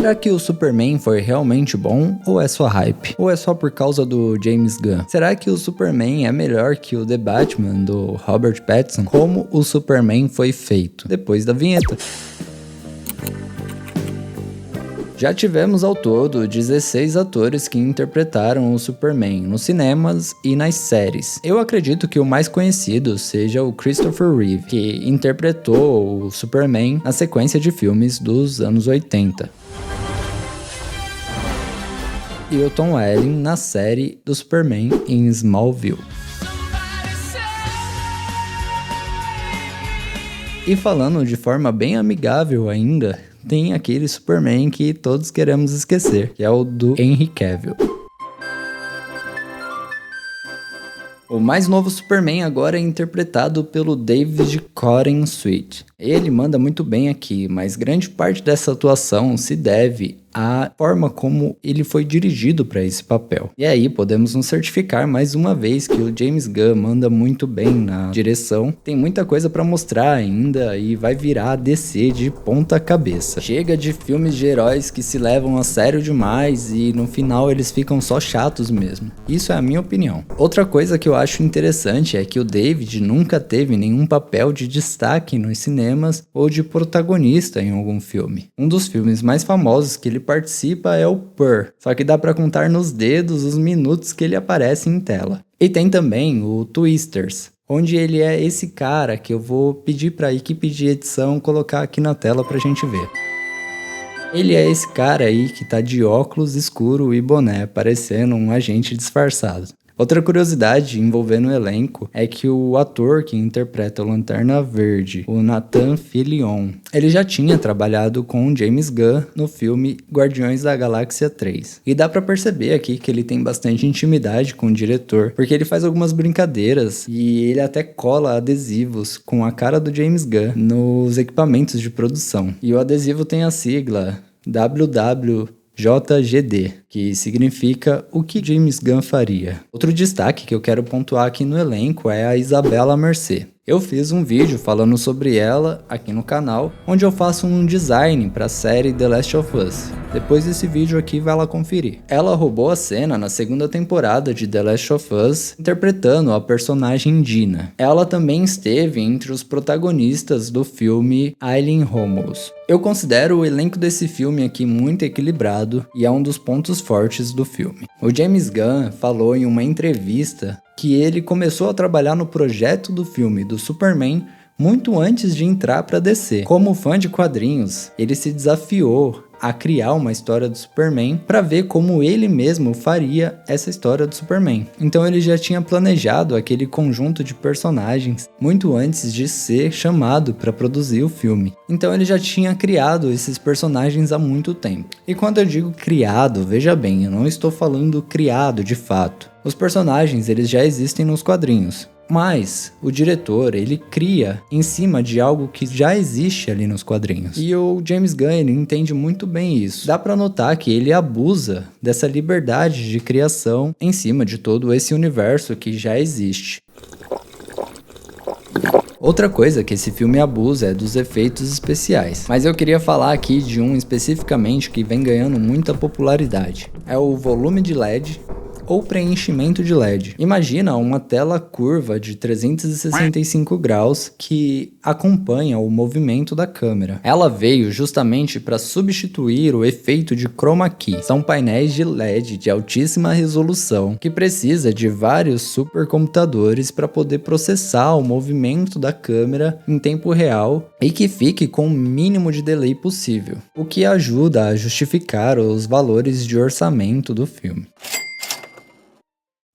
Será que o Superman foi realmente bom ou é só hype? Ou é só por causa do James Gunn? Será que o Superman é melhor que o The Batman do Robert Pattinson? Como o Superman foi feito? Depois da vinheta. Já tivemos ao todo 16 atores que interpretaram o Superman nos cinemas e nas séries. Eu acredito que o mais conhecido seja o Christopher Reeve, que interpretou o Superman na sequência de filmes dos anos 80. E o Tom Welling na série do Superman em Smallville. E falando de forma bem amigável ainda, tem aquele Superman que todos queremos esquecer, que é o do Henry Cavill. O mais novo Superman agora é interpretado pelo David Corenswet. Ele manda muito bem aqui, mas grande parte dessa atuação se deve à forma como ele foi dirigido para esse papel. E aí podemos nos certificar mais uma vez que o James Gunn manda muito bem na direção. Tem muita coisa para mostrar ainda e vai virar a DC de ponta cabeça. Chega de filmes de heróis que se levam a sério demais e no final eles ficam só chatos mesmo. Isso é a minha opinião. Outra coisa que eu acho interessante é que o David nunca teve nenhum papel de destaque nos cinemas ou de protagonista em algum filme. Um dos filmes mais famosos que ele participa é o Purr, só que dá pra contar nos dedos os minutos que ele aparece em tela. E tem também o Twisters, onde ele é esse cara que eu vou pedir pra equipe de edição colocar aqui na tela pra gente ver. Ele é esse cara aí que tá de óculos escuro e boné, parecendo um agente disfarçado. Outra curiosidade envolvendo o elenco é que o ator que interpreta o Lanterna Verde, o Nathan Fillion, ele já tinha trabalhado com o James Gunn no filme Guardiões da Galáxia 3. E dá pra perceber aqui que ele tem bastante intimidade com o diretor, porque ele faz algumas brincadeiras e ele até cola adesivos com a cara do James Gunn nos equipamentos de produção. E o adesivo tem a sigla WWJGD, que significa o que James Gunn faria. Outro destaque que eu quero pontuar aqui no elenco é a Isabela Merced. Eu fiz um vídeo falando sobre ela aqui no canal, onde eu faço um design para a série The Last of Us. Depois desse vídeo aqui, vai lá conferir. Ela roubou a cena na segunda temporada de The Last of Us, interpretando a personagem Dina. Ela também esteve entre os protagonistas do filme Aileen Romulus. Eu considero o elenco desse filme aqui muito equilibrado e é um dos pontos fortes do filme. O James Gunn falou em uma entrevista que ele começou a trabalhar no projeto do filme do Superman muito antes de entrar para DC. Como fã de quadrinhos, ele se desafiou a criar uma história do Superman para ver como ele mesmo faria essa história do Superman. Então ele já tinha planejado aquele conjunto de personagens muito antes de ser chamado para produzir o filme. Então ele já tinha criado esses personagens há muito tempo. E quando eu digo criado, veja bem, eu não estou falando criado de fato. Os personagens, eles já existem nos quadrinhos. Mas o diretor, ele cria em cima de algo que já existe ali nos quadrinhos. E o James Gunn, ele entende muito bem isso. Dá pra notar que ele abusa dessa liberdade de criação em cima de todo esse universo que já existe. Outra coisa que esse filme abusa é dos efeitos especiais, mas eu queria falar aqui de um especificamente que vem ganhando muita popularidade. É o volume de LED ou preenchimento de LED. Imagina uma tela curva de 365 graus que acompanha o movimento da câmera. Ela veio justamente para substituir o efeito de chroma key. São painéis de LED de altíssima resolução que precisa de vários supercomputadores para poder processar o movimento da câmera em tempo real e que fique com o mínimo de delay possível, o que ajuda a justificar os valores de orçamento do filme.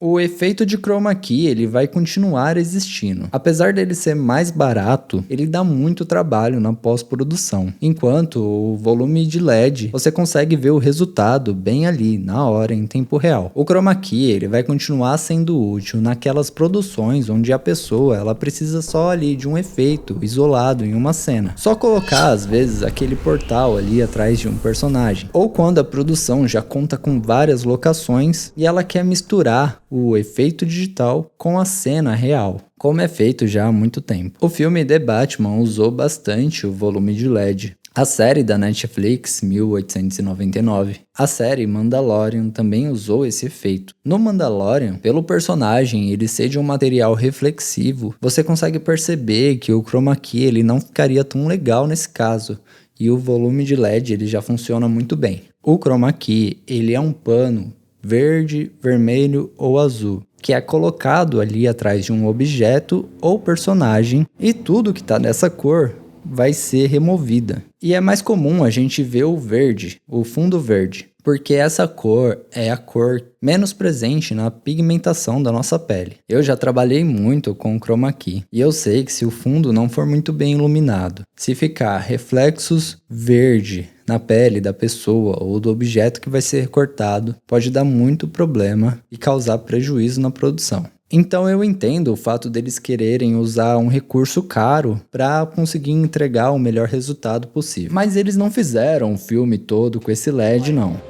O efeito de chroma key, ele vai continuar existindo. Apesar dele ser mais barato, ele dá muito trabalho na pós-produção. Enquanto o volume de LED, você consegue ver o resultado bem ali, na hora, em tempo real. O chroma key, ele vai continuar sendo útil naquelas produções onde a pessoa, ela precisa só ali de um efeito isolado em uma cena. Só colocar, às vezes, aquele portal ali atrás de um personagem. Ou quando a produção já conta com várias locações e ela quer misturar o efeito digital com a cena real, como é feito já há muito tempo. O filme The Batman usou bastante o volume de LED. A série da Netflix, 1899, a série Mandalorian também usou esse efeito. No Mandalorian, pelo personagem ele ser de um material reflexivo, você consegue perceber que o chroma key ele não ficaria tão legal nesse caso, e o volume de LED ele já funciona muito bem. O chroma key ele é um pano verde, vermelho ou azul, que é colocado ali atrás de um objeto ou personagem, e tudo que está nessa cor vai ser removida. E é mais comum a gente ver o verde, o fundo verde, porque essa cor é a cor menos presente na pigmentação da nossa pele. Eu já trabalhei muito com chroma key, e eu sei que se o fundo não for muito bem iluminado, se ficar reflexos verde na pele da pessoa ou do objeto que vai ser recortado, pode dar muito problema e causar prejuízo na produção. Então eu entendo o fato deles quererem usar um recurso caro para conseguir entregar o melhor resultado possível. Mas eles não fizeram o filme todo com esse LED, não.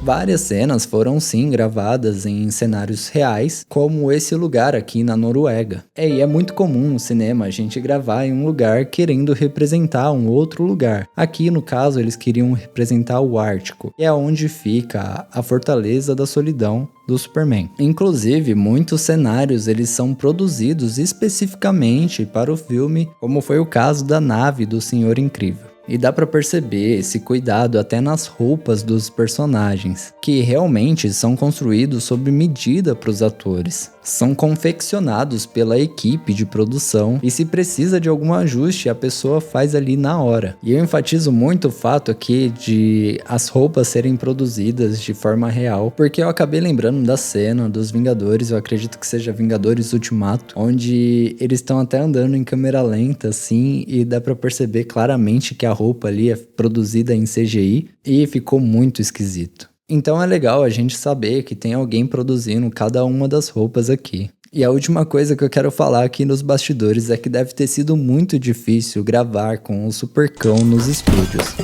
Várias cenas foram sim gravadas em cenários reais, como esse lugar aqui na Noruega. E é muito comum no cinema a gente gravar em um lugar querendo representar um outro lugar. Aqui no caso eles queriam representar o Ártico, que é onde fica a Fortaleza da Solidão do Superman. Inclusive, muitos cenários eles são produzidos especificamente para o filme, como foi o caso da nave do Senhor Incrível. E dá pra perceber esse cuidado até nas roupas dos personagens, que realmente são construídos sob medida para os atores. São confeccionados pela equipe de produção e se precisa de algum ajuste, a pessoa faz ali na hora. E eu enfatizo muito o fato aqui de as roupas serem produzidas de forma real, porque eu acabei lembrando da cena dos Vingadores, eu acredito que seja Vingadores Ultimato, onde eles estão até andando em câmera lenta assim, e dá pra perceber claramente que a roupa ali é produzida em CGI e ficou muito esquisito. Então é legal a gente saber que tem alguém produzindo cada uma das roupas aqui. E a última coisa que eu quero falar aqui nos bastidores é que deve ter sido muito difícil gravar com o Supercão nos estúdios.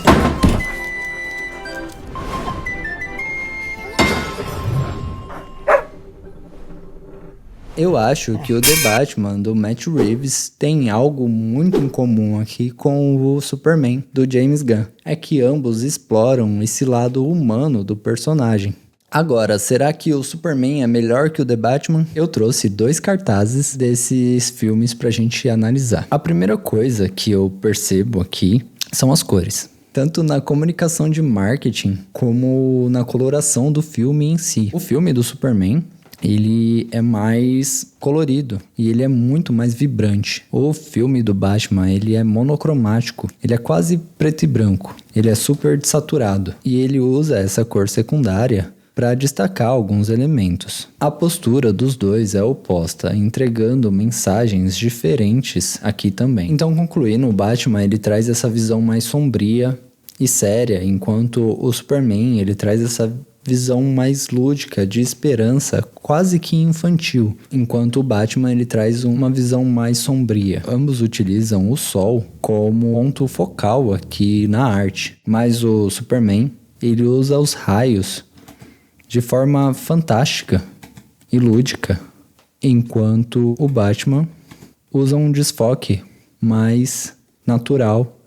Eu acho que o The Batman do Matt Reeves tem algo muito em comum aqui com o Superman do James Gunn. É que ambos exploram esse lado humano do personagem. Agora, será que o Superman é melhor que o The Batman? Eu trouxe 2 cartazes desses filmes pra gente analisar. A primeira coisa que eu percebo aqui são as cores. Tanto na comunicação de marketing, como na coloração do filme em si. O filme do Superman, ele é mais colorido e ele é muito mais vibrante. O filme do Batman, ele é monocromático, ele é quase preto e branco, ele é super saturado e ele usa essa cor secundária para destacar alguns elementos. A postura dos dois é oposta, entregando mensagens diferentes aqui também. Então, concluindo, o Batman ele traz essa visão mais sombria e séria, enquanto o Superman ele traz essa visão mais lúdica, de esperança, quase que infantil, enquanto o Batman ele traz uma visão mais sombria. Ambos utilizam o sol como ponto focal aqui na arte, mas o Superman ele usa os raios de forma fantástica e lúdica, enquanto o Batman usa um desfoque mais natural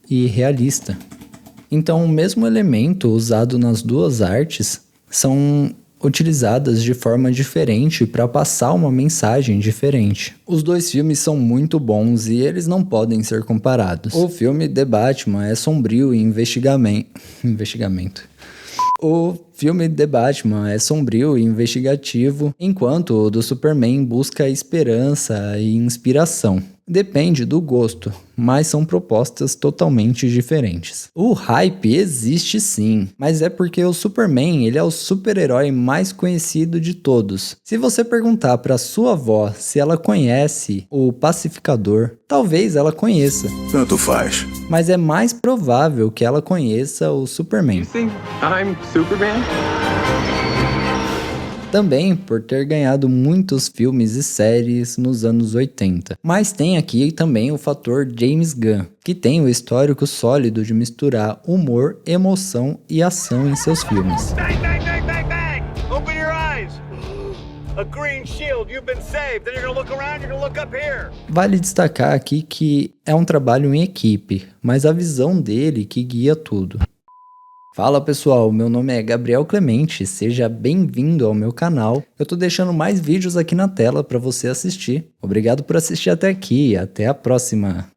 e realista. Então, o mesmo elemento usado nas duas artes são utilizadas de forma diferente para passar uma mensagem diferente. Os dois filmes são muito bons e eles não podem ser comparados. O filme The Batman é sombrio e investimento. O filme The Batman é sombrio e investigativo, enquanto o do Superman busca esperança e inspiração. Depende do gosto, mas são propostas totalmente diferentes. O hype existe sim, mas é porque o Superman ele é o super-herói mais conhecido de todos. Se você perguntar para sua avó se ela conhece o Pacificador, talvez ela conheça. Tanto faz. Mas é mais provável que ela conheça o Superman. You think I'm Superman? Também por ter ganhado muitos filmes e séries nos anos 80. Mas tem aqui também o fator James Gunn, que tem o histórico sólido de misturar humor, emoção e ação em seus filmes. Bang, bang, bang, bang, bang! Open your eyes! A green shield, you've been saved. Then you're gonna look around, you're gonna look up here. Vale destacar aqui que é um trabalho em equipe, mas a visão dele que guia tudo. Fala pessoal, meu nome é Gabriel Clemente, seja bem-vindo ao meu canal. Eu tô deixando mais vídeos aqui na tela para você assistir. Obrigado por assistir até aqui e até a próxima.